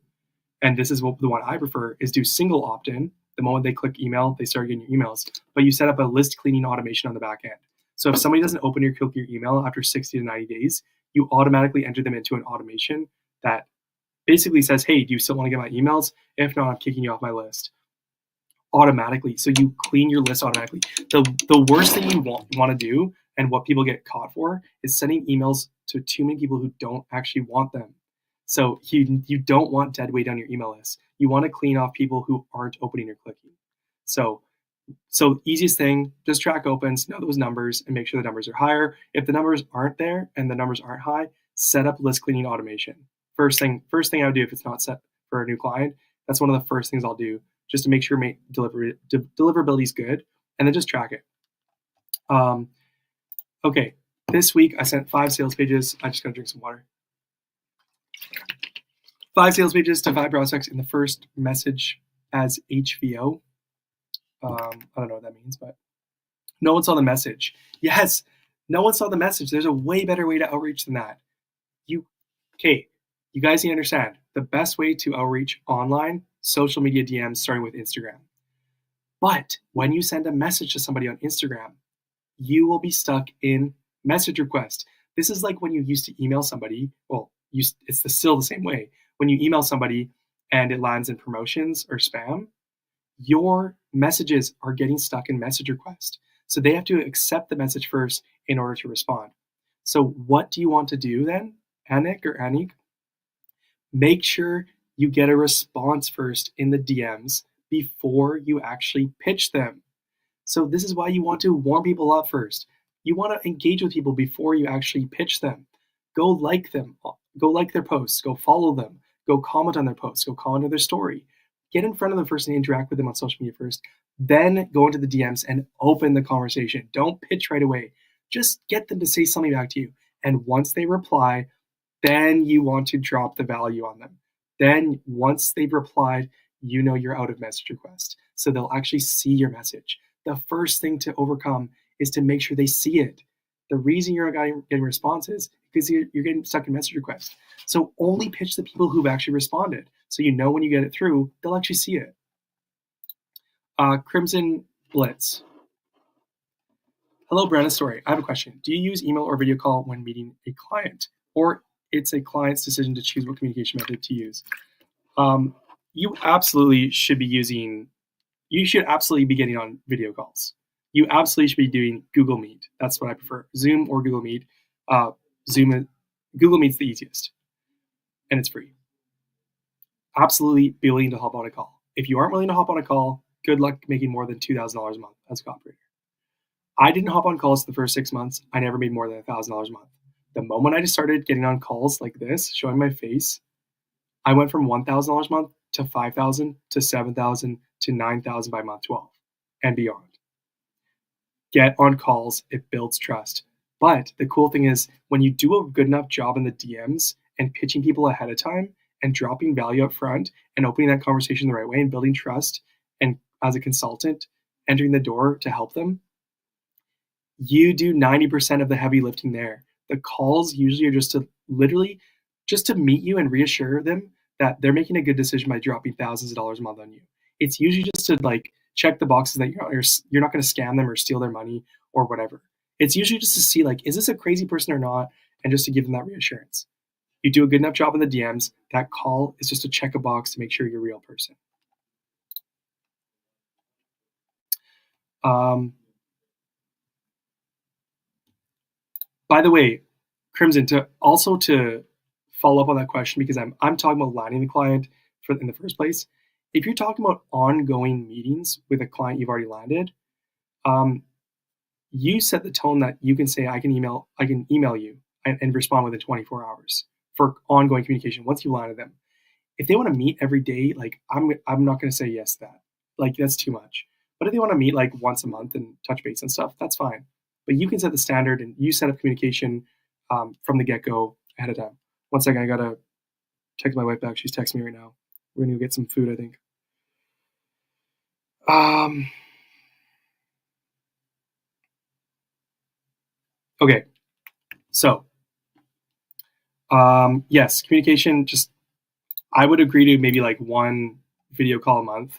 Speaker 1: and this is the one I prefer, is do single opt-in. The moment they click email, they start getting your emails. But you set up a list cleaning automation on the back end. So if somebody doesn't open or click your email after 60 to 90 days, you automatically enter them into an automation that basically says, hey, do you still want to get my emails? If not, I'm kicking you off my list automatically. So you clean your list automatically. The worst thing you want to do, and what people get caught for, is sending emails to too many people who don't actually want them. So you don't want dead weight on your email list. You want to clean off people who aren't opening or clicking. So easiest thing, just track opens, know those numbers, and make sure the numbers are higher. If the numbers aren't there and the numbers aren't high, set up list cleaning automation. First thing I would do if it's not set for a new client, that's one of the first things I'll do, just to make sure deliverability is good and then just track it. Okay, this week I sent 5 sales pages. I just gotta drink some water. 5 sales pages to 5 prospects in the first message as HVO. I don't know what that means, but no one saw the message. Yes, no one saw the message. There's a way better way to outreach than that. You guys need to understand the best way to outreach online, social media DMs, starting with Instagram. But when you send a message to somebody on Instagram, you will be stuck in message request. This is like when you used to email somebody. Well, it's still the same way. When you email somebody and it lands in promotions or spam, your messages are getting stuck in message request. So they have to accept the message first in order to respond. So what do you want to do then, Anik? Make sure you get a response first in the DMs before you actually pitch them. So this is why you want to warm people up first. You want to engage with people before you actually pitch them. Go like them. Go like their posts. Go follow them. Go comment on their posts. Go comment on their story. Get in front of them first and interact with them on social media first. Then go into the DMs and open the conversation. Don't pitch right away. Just get them to say something back to you. And once they reply, then you want to drop the value on them. Then once they've replied, you know you're out of message request. So they'll actually see your message. The first thing to overcome is to make sure they see it. The reason you're not getting responses because you're getting stuck in message requests. So only pitch the people who've actually responded. So you know when you get it through, they'll actually see it. Crimson Blitz. Hello, Brandon Story. I have a question. Do you use email or video call when meeting a client? Or it's a client's decision to choose what communication method to use? You absolutely should be getting on video calls. You absolutely should be doing Google Meet. That's what I prefer. Zoom or Google Meet. Google Meet's the easiest. And it's free. Absolutely be willing to hop on a call. If you aren't willing to hop on a call, good luck making more than $2,000 a month as a copywriter. I didn't hop on calls the first 6 months. I never made more than $1,000 a month. The moment I just started getting on calls like this, showing my face, I went from $1,000 a month to $5,000 to $7,000 to $9,000 by month 12 and beyond. Get on calls. It builds trust. But the cool thing is when you do a good enough job in the DMs and pitching people ahead of time and dropping value up front and opening that conversation the right way and building trust and as a consultant, entering the door to help them, you do 90% of the heavy lifting there. The calls usually are just to meet you and reassure them that they're making a good decision by dropping thousands of dollars a month on you. It's usually just to check the boxes that you're not going to scam them or steal their money or whatever. It's usually just to see is this a crazy person or not, and just to give them that reassurance. You do a good enough job in the DMs, that call is just to check a box to make sure you're a real person. By the way, Crimson, to follow up on that question, because I'm talking about landing the client in the first place. If you're talking about ongoing meetings with a client you've already landed, you set the tone that you can say, I can email you and respond within 24 hours for ongoing communication once you landed them. If they want to meet every day, I'm not going to say yes to that. That's too much. But if they want to meet once a month and touch base and stuff, that's fine. But you can set the standard and you set up communication from the get-go ahead of time. One second, I got to text my wife back. She's texting me right now. We're going to go get some food, I think. Okay. So, yes, communication, I would agree to maybe one video call a month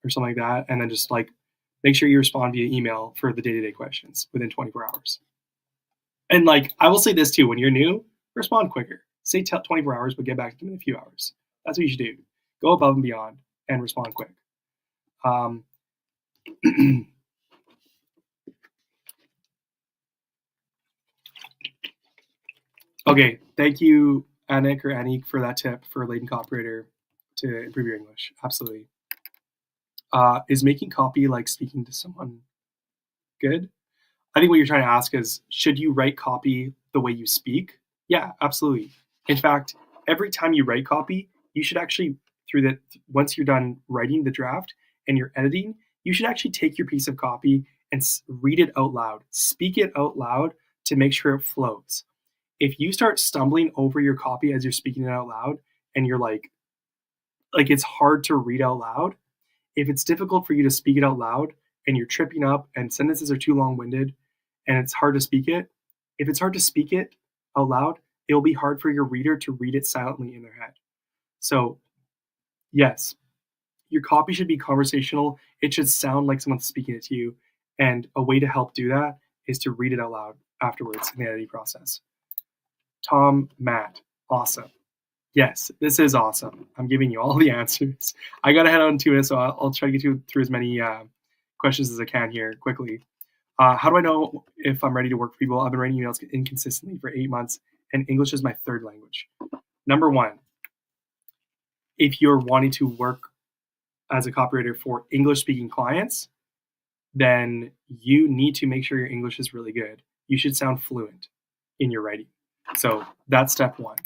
Speaker 1: or something like that. And then just make sure you respond via email for the day-to-day questions within 24 hours. And I will say this too, when you're new, respond quicker. Say 24 hours, but get back to them in a few hours. That's what you should do. Go above and beyond and respond quick. Okay, thank you, Anik, for that tip for latent copywriter to improve your English. Absolutely. Is making copy like speaking to someone good? I think what you're trying to ask is, should you write copy the way you speak? Yeah, absolutely. In fact, every time you write copy, you should actually, once you're done writing the draft and you're editing, you should actually take your piece of copy and read it out loud. Speak it out loud to make sure it flows. If you start stumbling over your copy as you're speaking it out loud and you're like it's hard to read out loud, if it's difficult for you to speak it out loud and you're tripping up and sentences are too long-winded and it's hard to speak it, if it's hard to speak it out loud, it'll be hard for your reader to read it silently in their head. So, yes, your copy should be conversational. It should sound like someone's speaking it to you. And a way to help do that is to read it out loud afterwards in the editing process. Tom, Matt, awesome. Yes, this is awesome. I'm giving you all the answers. I got to head out in 2 minutes, so I'll try to get through as many questions as I can here quickly. How do I know if I'm ready to work for people? I've been writing emails inconsistently for 8 months, and English is my third language. Number one, if you're wanting to work as a copywriter for English-speaking clients, then you need to make sure your English is really good. You should sound fluent in your writing. So that's step one.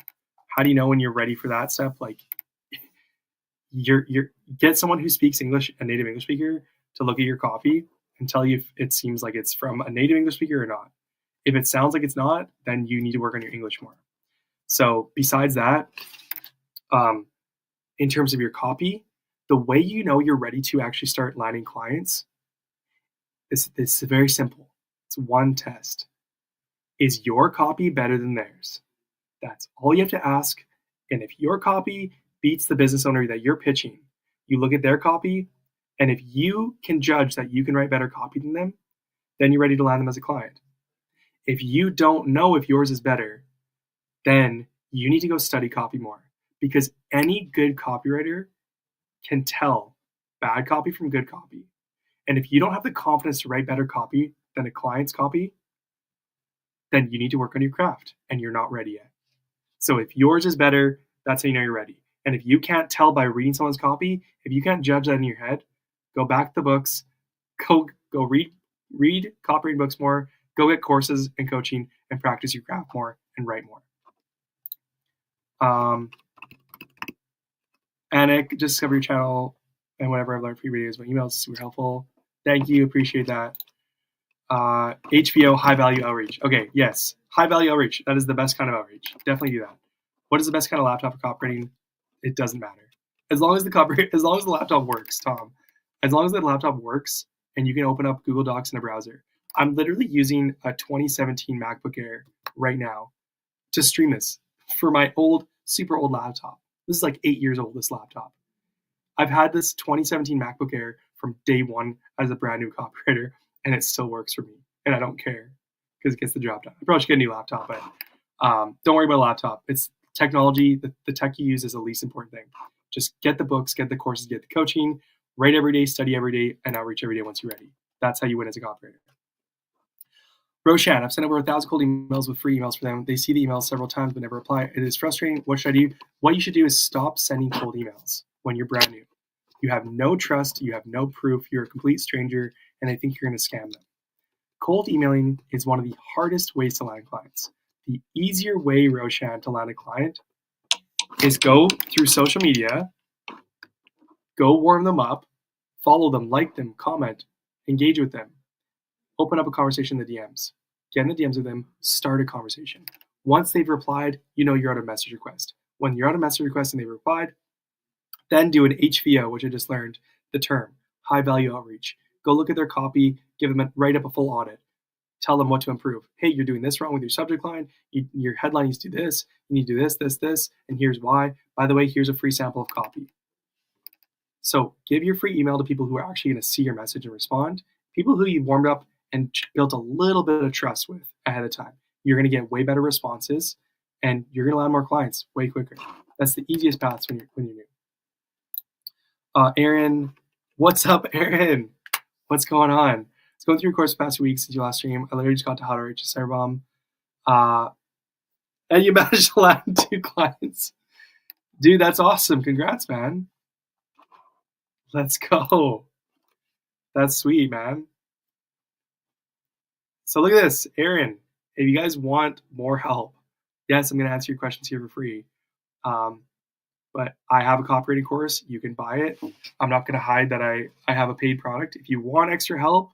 Speaker 1: How do you know when you're ready for that step? Like, you're get someone who speaks English, a native English speaker, to look at your copy and tell you if it seems like it's from a native English speaker or not. If it sounds like it's not, then you need to work on your English more. So besides that, in terms of your copy, the way you know you're ready to actually start landing clients is very simple. It's one test. Is your copy better than theirs? That's all you have to ask. And if your copy beats the business owner that you're pitching, you look at their copy, and if you can judge that you can write better copy than them, then you're ready to land them as a client. If you don't know if yours is better, then you need to go study copy more, because any good copywriter can tell bad copy from good copy. And if you don't have the confidence to write better copy than a client's copy, then you need to work on your craft and you're not ready yet. So if yours is better, that's how you know you're ready. And if you can't tell by reading someone's copy, if you can't judge that in your head, go back to the books, go read copywriting books more, go get courses and coaching and practice your craft more and write more. Anik, just discover your channel and whatever I've learned from your videos, my emails, super helpful. Thank you, appreciate that. HBO, high value outreach. Okay, yes, high value outreach. That is the best kind of outreach. Definitely do that. What is the best kind of laptop for copywriting? It doesn't matter. As long as the laptop works, Tom. As long as the laptop works and you can open up Google Docs in a browser. I'm literally using a 2017 MacBook Air right now to stream this for my super old laptop. This is like 8 years old, this laptop. I've had this 2017 MacBook Air from day one as a brand new copywriter, and it still works for me. And I don't care because it gets the job done. I probably should get a new laptop, but don't worry about a laptop. It's technology. The tech you use is the least important thing. Just get the books, get the courses, get the coaching, write every day, study every day, and outreach every day once you're ready. That's how you win as a copywriter. Roshan, I've sent over 1,000 cold emails with free emails for them. They see the emails several times but never reply. It is frustrating. What should I do? What you should do is stop sending cold emails when you're brand new. You have no trust. You have no proof. You're a complete stranger, and they think you're going to scam them. Cold emailing is one of the hardest ways to land clients. The easier way, Roshan, to land a client is go through social media, go warm them up, follow them, like them, comment, engage with them, open up a conversation in the DMs, get in the DMs with them, start a conversation. Once they've replied, you know you're out of message request. When you're out of message request and they've replied, then do an HVO, which I just learned the term, high value outreach. Go look at their copy, write up a full audit. Tell them what to improve. Hey, you're doing this wrong with your subject line. Your headline needs to do this. You need to do this, and here's why. By the way, here's a free sample of copy. So give your free email to people who are actually going to see your message and respond. People who you warmed up and built a little bit of trust with ahead of time. You're going to get way better responses, and you're going to land more clients way quicker. That's the easiest path when you're new. Aaron, what's up, Aaron? What's going on? I was going through your course the past week since your last stream. I literally just got to how to reach a Cyberbomb. And you managed to land 2 clients. Dude, that's awesome. Congrats, man. Let's go. That's sweet, man. So look at this, Aaron. If you guys want more help, yes, I'm going to answer your questions here for free. But I have a copywriting course. You can buy it. I'm not going to hide that I have a paid product. If you want extra help,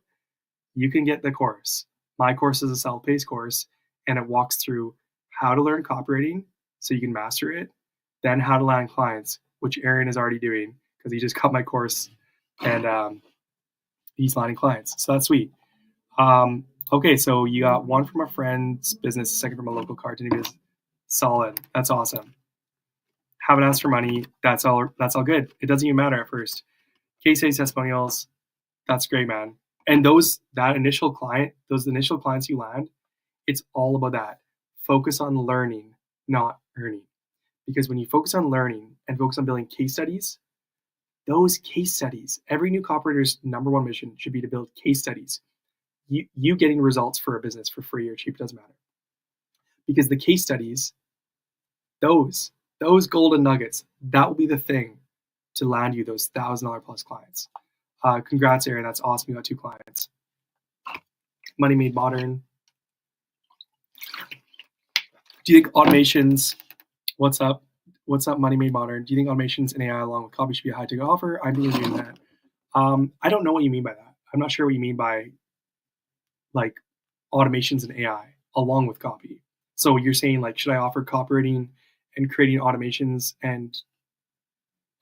Speaker 1: you can get the course. My course is a self-paced course, and it walks through how to learn copywriting so you can master it, then how to land clients, which Aaron is already doing because he just got my course and he's landing clients. So that's sweet. Okay, so you got one from a friend's business, second from a local cartoon business. Solid. That's awesome. Haven't asked for money. That's all good. It doesn't even matter at first. Case study testimonials. That's great, man. And those initial clients you land, it's all about that. Focus on learning, not earning. Because when you focus on learning and focus on building case studies, those case studies, every new copywriter's number one mission should be to build case studies. You getting results for a business for free or cheap, doesn't matter. Because the case studies, those golden nuggets, that will be the thing to land you those $1,000 plus clients. Congrats, Aaron. That's awesome. You got 2 clients. Money Made Modern. Do you think automations, what's up, Money Made Modern? Do you think automations and AI along with copy should be a high ticket offer? I'm thinking of doing that. I don't know what you mean by that. I'm not sure what you mean by like automations and AI along with copy. So you're saying like, should I offer copywriting and creating automations? And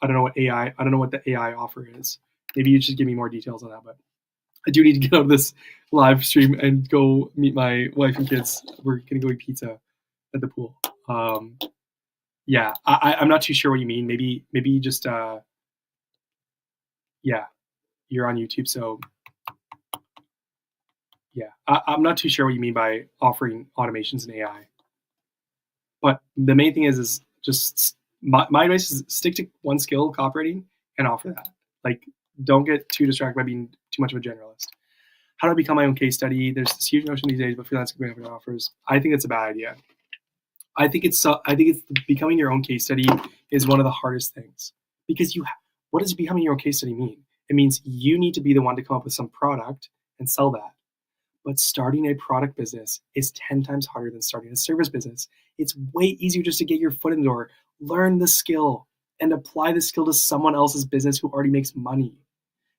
Speaker 1: I don't know what the AI offer is. Maybe you just give me more details on that, but I do need to get out of this live stream and go meet my wife and kids. We're going to go eat pizza at the pool. Yeah, I'm not too sure what you mean. Maybe just, yeah, you're on YouTube. So yeah, I'm not too sure what you mean by offering automations and AI. But the main thing is just my advice is stick to one skill, copywriting, and offer that. Like, don't get too distracted by being too much of a generalist. How do I become my own case study? There's this huge notion these days, but freelancing company offers. I think it's a bad idea. I think it's becoming your own case study is one of the hardest things because what does becoming your own case study mean? It means you need to be the one to come up with some product and sell that. But starting a product business is 10 times harder than starting a service business. It's way easier just to get your foot in the door, learn the skill, and apply the skill to someone else's business who already makes money.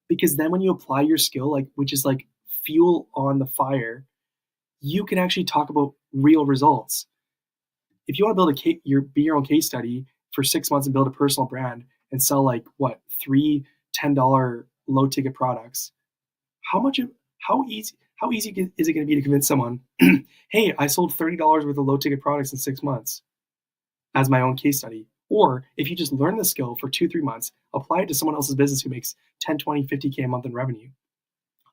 Speaker 1: Because then when you apply your skill, which is like fuel on the fire, you can actually talk about real results. If you want to build be your own case study for 6 months and build a personal brand and sell 3 $10 low ticket products, how easy is it going to be to convince someone, hey, I sold $30 worth of low ticket products in 6 months as my own case study? Or if you just learn the skill for 2-3 months, apply it to someone else's business who makes 10, 20, 50K a month in revenue.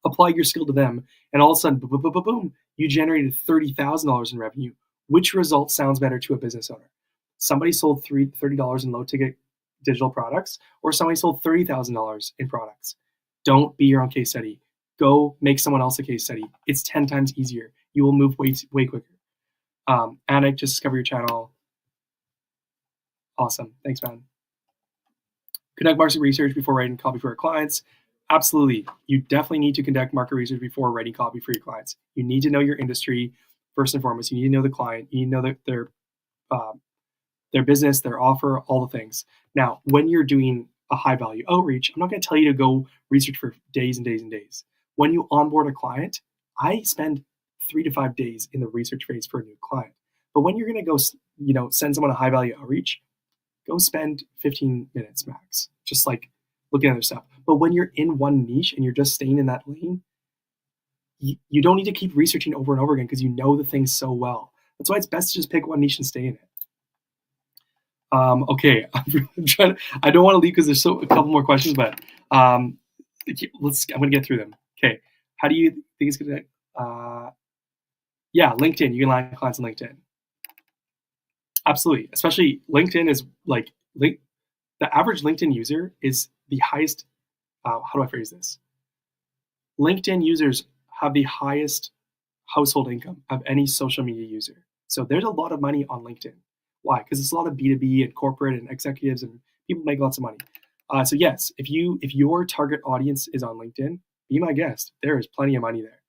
Speaker 1: Apply your skill to them, and all of a sudden, boom, you generated $30,000 in revenue. Which result sounds better to a business owner? Somebody sold $30 in low ticket digital products, or somebody sold $30,000 in products. Don't be your own case study. Go make someone else a case study. It's 10 times easier. You will move way quicker. Anik, just discover your channel. Awesome. Thanks, man. Conduct market research before writing copy for our clients. Absolutely. You definitely need to conduct market research before writing copy for your clients. You need to know your industry first and foremost. You need to know the client. You need to know their business, their offer, all the things. Now, when you're doing a high value outreach, I'm not going to tell you to go research for days and days and days. When you onboard a client, I spend 3 to 5 days in the research phase for a new client. But when you're going to go, send someone a high value outreach, go spend 15 minutes max, just looking at their stuff. But when you're in one niche and you're just staying in that lane, you don't need to keep researching over and over again because you know the thing so well. That's why it's best to just pick one niche and stay in it. Okay, I don't want to leave because there's a couple more questions, but I'm going to get through them. Okay, how do you think it's going to? Yeah, LinkedIn. You can land clients on LinkedIn. Absolutely, especially LinkedIn is the average LinkedIn user is the highest. How do I phrase this? LinkedIn users have the highest household income of any social media user. So there's a lot of money on LinkedIn. Why? Because it's a lot of B2B and corporate and executives and people make lots of money. So yes, if your target audience is on LinkedIn, be my guest. There is plenty of money there.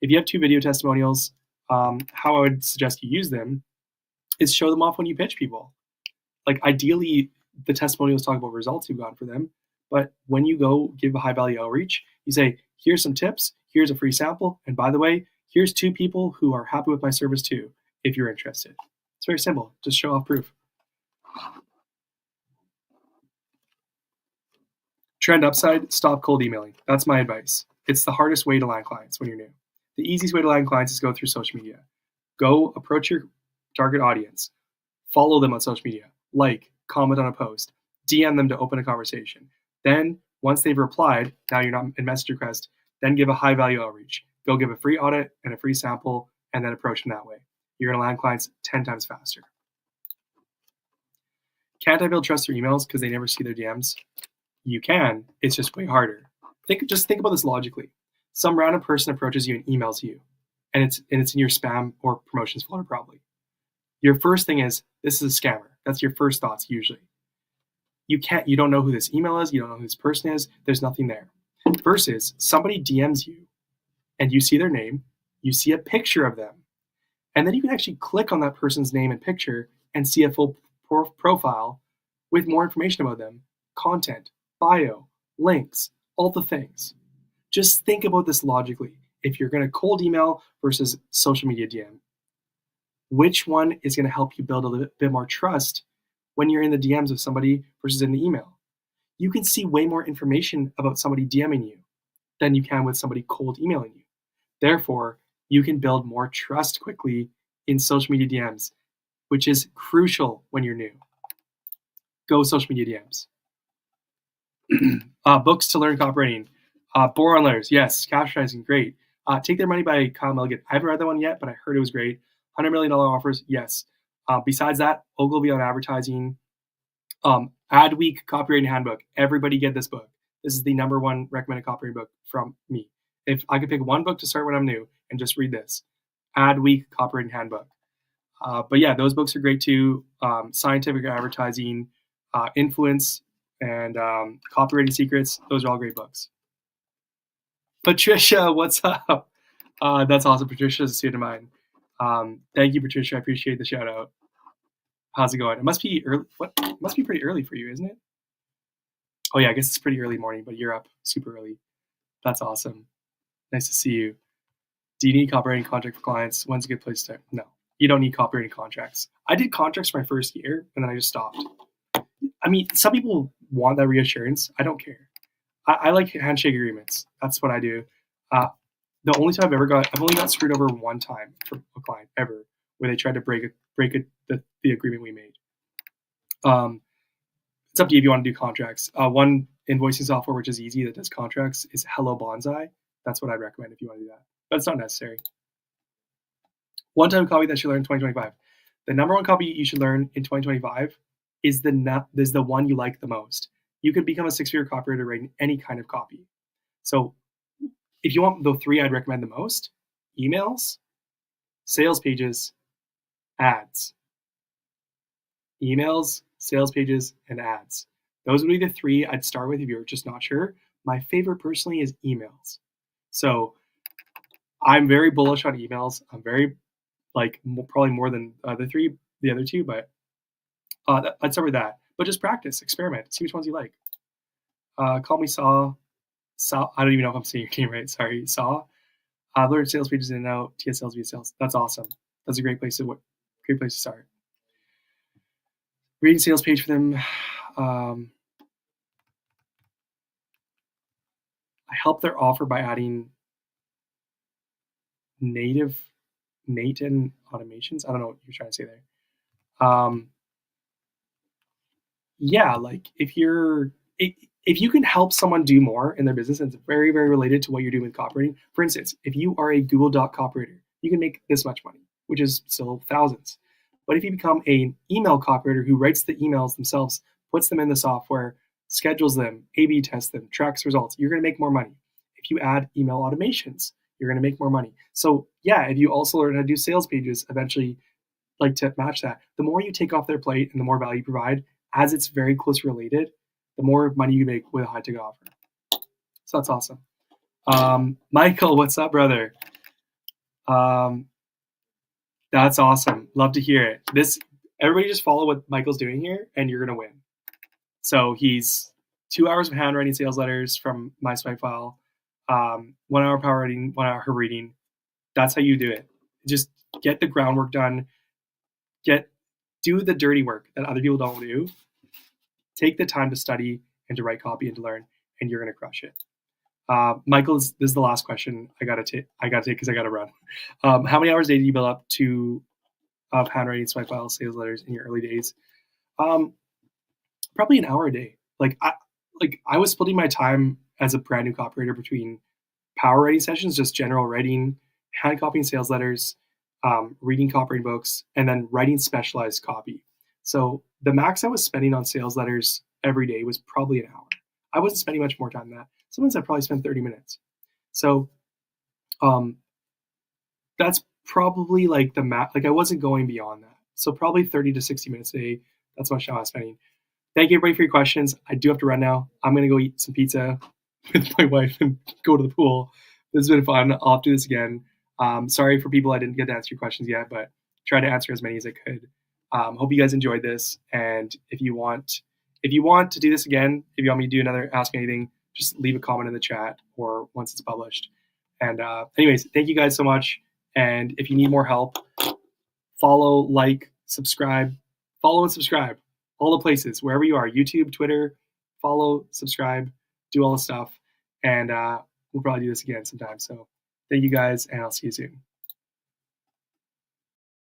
Speaker 1: If you have 2 video testimonials, how I would suggest you use them is show them off when you pitch people. Ideally, the testimonials talk about results you've gotten for them. But when you go give a high value outreach, you say, Here's some tips. Here's a free sample. And by the way, here's 2 people who are happy with my service too, if you're interested. It's very simple. Just show off proof. Trend upside, stop cold emailing. That's my advice. It's the hardest way to land clients when you're new. The easiest way to land clients is go through social media. Go approach your target audience. Follow them on social media. Like, comment on a post. DM them to open a conversation. Then, once they've replied, now you're not in message request, then give a high value outreach. Go give a free audit and a free sample, and then approach them that way. You're going to land clients 10 times faster. Can't I build trust through emails because they never see their DMs? You can. It's just way harder. Just think about this logically. Some random person approaches you and emails you, and it's in your spam or promotions folder probably. Your first thing is, this is a scammer. That's your first thoughts usually. You don't know who this email is. You don't know who this person is. There's nothing there. Versus somebody DMs you, and you see their name, you see a picture of them, and then you can actually click on that person's name and picture and see a full profile with more information about them, content, bio, links, all the things. Just think about this logically. If you're going to cold email versus social media DM, which one is going to help you build a little bit more trust when you're in the DMs of somebody versus in the email? You can see way more information about somebody DMing you than you can with somebody cold emailing you. Therefore, you can build more trust quickly in social media DMs, which is crucial when you're new. Go social media DMs. Books to learn copywriting. Boron Letters, yes. Capitalizing, great. Take Their Money by Kyle Milligan. I haven't read that one yet, but I heard it was great. $100 million offers, yes. Besides that, Ogilvy on Advertising. Adweek Copywriting Handbook. Everybody get this book. This is the #1 recommended copywriting book from me. If I could pick one book to start when I'm new and just read this, Adweek Copywriting Handbook. But yeah, those books are great too. Scientific Advertising, Influence, and Copywriting Secrets. Those are all great books. Patricia, what's up? That's awesome. Patricia is a student of mine. Thank you, Patricia. I appreciate the shout out. How's it going? It must be early. It must be pretty early for you, isn't it? Oh yeah, I guess it's pretty early morning, but you're up super early. That's awesome. Nice to see you. Do you need copywriting contract for clients? When's a good place to start? No, you don't need copywriting contracts. I did contracts for my first year, and then I just stopped. I mean, some people want that reassurance. I don't care. I like handshake agreements. That's what I do. The only time I've only got screwed over one time from a client ever, where they tried to break the agreement we made. It's up to you if you want to do contracts. One invoicing software which is easy that does contracts is Hello Bonsai. That's what I'd recommend if you want to do that, but it's not necessary. One-time copy that you should learn in 2025. The #1 copy you should learn in 2025 is the one you like the most. You can become a 6-figure copywriter writing any kind of copy. So if you want the 3 I'd recommend the most, emails, sales pages, ads. Emails, sales pages, and ads. Those would be the 3 I'd start with if you're just not sure. My favorite personally is emails. So I'm very bullish on emails. I'm very probably more than the other 2, but I'd start with that. But just practice, experiment, see which ones you like. Call me Saw. I don't even know if I'm saying your name right. Sorry, Saw. Learn sales pages in and out. TSLs, VSLs. That's awesome. That's a great place to start. Reading sales page for them. I help their offer by adding native automations. I don't know what you're trying to say there. Yeah, like if you can help someone do more in their business, and it's very, very related to what you're doing with copywriting. For instance, if you are a Google Doc copywriter, you can make this much money, which is still thousands. But if you become an email copywriter who writes the emails themselves, puts them in the software, schedules them, A/B tests them, tracks results, you're going to make more money. If you add email automations, you're going to make more money. So yeah, if you also learn how to do sales pages, eventually, like to match that, the more you take off their plate and the more value you provide, as it's very close related, the more money you make with a high ticket offer. So that's awesome. Michael, what's up, brother? That's awesome. Love to hear it. Everybody just follow what Michael's doing here and you're going to win. So he's 2 hours of handwriting sales letters from my swipe file. 1 hour power reading, 1 hour reading. That's how you do it. Just get the groundwork done. Do the dirty work that other people don't do. Take the time to study and to write copy and to learn, and you're going to crush it. Michael, this is the last question I gotta take because I gotta run. How many hours a day do you build up to handwriting, swipe files, sales letters in your early days? Probably an hour a day. I was splitting my time as a brand new copywriter between power writing sessions, just general writing, hand copying sales letters, reading copywriting books, and then writing specialized copy. So the max I was spending on sales letters every day was probably an hour. I wasn't spending much more time than that. Sometimes I probably spent 30 minutes. So that's probably like the max. Like I wasn't going beyond that. So probably 30 to 60 minutes a day. That's much time I was spending. Thank you everybody for your questions. I do have to run now. I'm going to go eat some pizza with my wife and go to the pool. This has been fun. I'll have to do this again. Sorry for people I didn't get to answer your questions yet, but try to answer as many as I could. Hope you guys enjoyed this. And if you want to do this again, if you want me to do another Ask Me Anything, just leave a comment in the chat or once it's published. And anyways, thank you guys so much. And if you need more help, follow, like, subscribe, follow and subscribe. All the places, wherever you are, YouTube, Twitter, follow, subscribe, do all the stuff. And we'll probably do this again sometime. So thank you guys, and I'll see you soon.